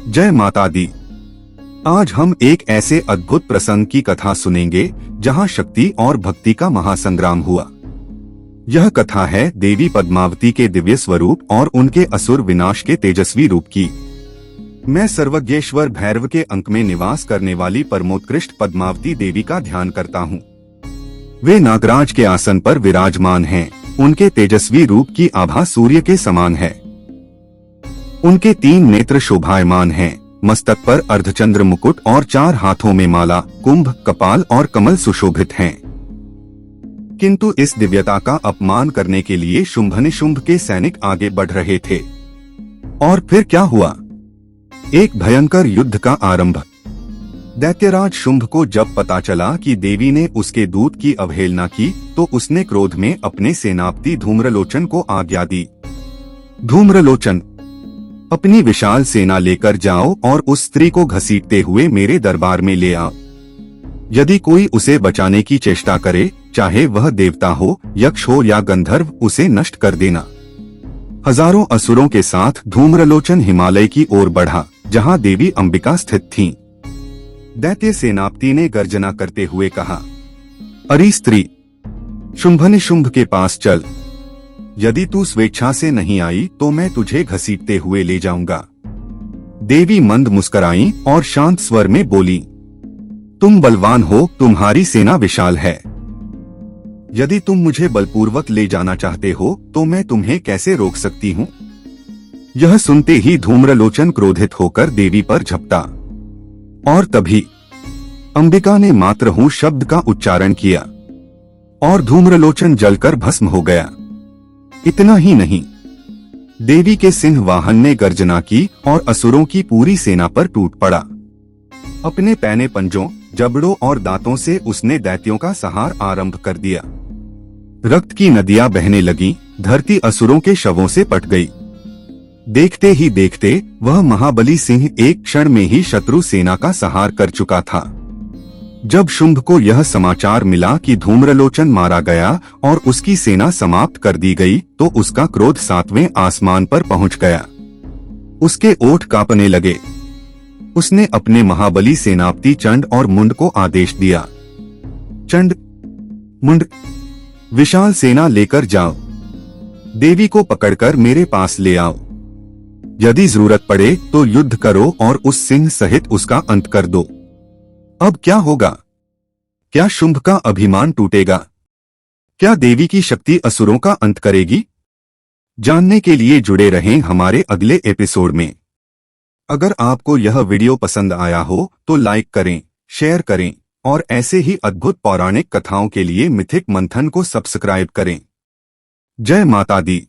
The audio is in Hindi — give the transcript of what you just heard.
जय माता दी। आज हम एक ऐसे अद्भुत प्रसंग की कथा सुनेंगे जहां शक्ति और भक्ति का महासंग्राम हुआ। यह कथा है देवी पद्मावती के दिव्य स्वरूप और उनके असुर विनाश के तेजस्वी रूप की। मैं सर्वज्ञेश्वर भैरव के अंक में निवास करने वाली परमोत्कृष्ट पद्मावती देवी का ध्यान करता हूँ। वे नागराज के आसन पर विराजमान हैं। उनके तेजस्वी रूप की आभा सूर्य के समान है। उनके 3 नेत्र शोभायमान हैं। मस्तक पर अर्धचंद्र मुकुट और 4 हाथों में माला, कुंभ, कपाल और कमल सुशोभित हैं। किंतु इस दिव्यता का अपमान करने के लिए शुंभ के सैनिक आगे बढ़ रहे थे। और फिर क्या हुआ? एक भयंकर युद्ध का आरंभ। दैत्यराज शुंभ को जब पता चला कि देवी ने उसके दूत की अवहेलना की, तो उसने क्रोध में अपने सेनापति धूम्रलोचन को आज्ञा दी। धूम्रलोचन, अपनी विशाल सेना लेकर जाओ और उस स्त्री को घसीटते हुए मेरे दरबार में ले आओ। यदि कोई उसे बचाने की चेष्टा करे, चाहे वह देवता हो, यक्ष हो या गंधर्व, उसे नष्ट कर देना। हजारों असुरों के साथ धूम्रलोचन हिमालय की ओर बढ़ा, जहां देवी अंबिका स्थित थीं। दैत्य सेनापति ने गर्जना करते हुए कहा, अरे स्त्री, शुंभ के पास चल। यदि तू स्वेच्छा से नहीं आई तो मैं तुझे घसीटते हुए ले जाऊंगा। देवी मंद मुस्कुराई और शांत स्वर में बोली, तुम बलवान हो, तुम्हारी सेना विशाल है। यदि तुम मुझे बलपूर्वक ले जाना चाहते हो तो मैं तुम्हें कैसे रोक सकती हूँ? यह सुनते ही धूम्रलोचन क्रोधित होकर देवी पर झपटा। और तभी अंबिका ने मात्र हूँ शब्द का उच्चारण किया और धूम्रलोचन जलकर भस्म हो गया। इतना ही नहीं, देवी के सिंह वाहन ने गर्जना की और असुरों की पूरी सेना पर टूट पड़ा। अपने पैने पंजों, जबड़ों और दांतों से उसने दैत्यों का संहार आरंभ कर दिया। रक्त की नदियां बहने लगीं, धरती असुरों के शवों से पट गई। देखते ही देखते वह महाबली सिंह एक क्षण में ही शत्रु सेना का संहार कर चुका था। जब शुंभ को यह समाचार मिला कि धूम्रलोचन मारा गया और उसकी सेना समाप्त कर दी गई, तो उसका क्रोध 7वें आसमान पर पहुंच गया। उसके ओठ कांपने लगे। उसने अपने महाबली सेनापति चंड और मुंड को आदेश दिया, चंड, मुंड, विशाल सेना लेकर जाओ। देवी को पकड़कर मेरे पास ले आओ। यदि जरूरत पड़े तो युद्ध करो और उस सिंह सहित उसका अंत कर दो। अब क्या होगा? क्या शुंभ का अभिमान टूटेगा? क्या देवी की शक्ति असुरों का अंत करेगी? जानने के लिए जुड़े रहें हमारे अगले एपिसोड में। अगर आपको यह वीडियो पसंद आया हो तो लाइक करें, शेयर करें और ऐसे ही अद्भुत पौराणिक कथाओं के लिए मिथिक मंथन को सब्सक्राइब करें। जय माता दी।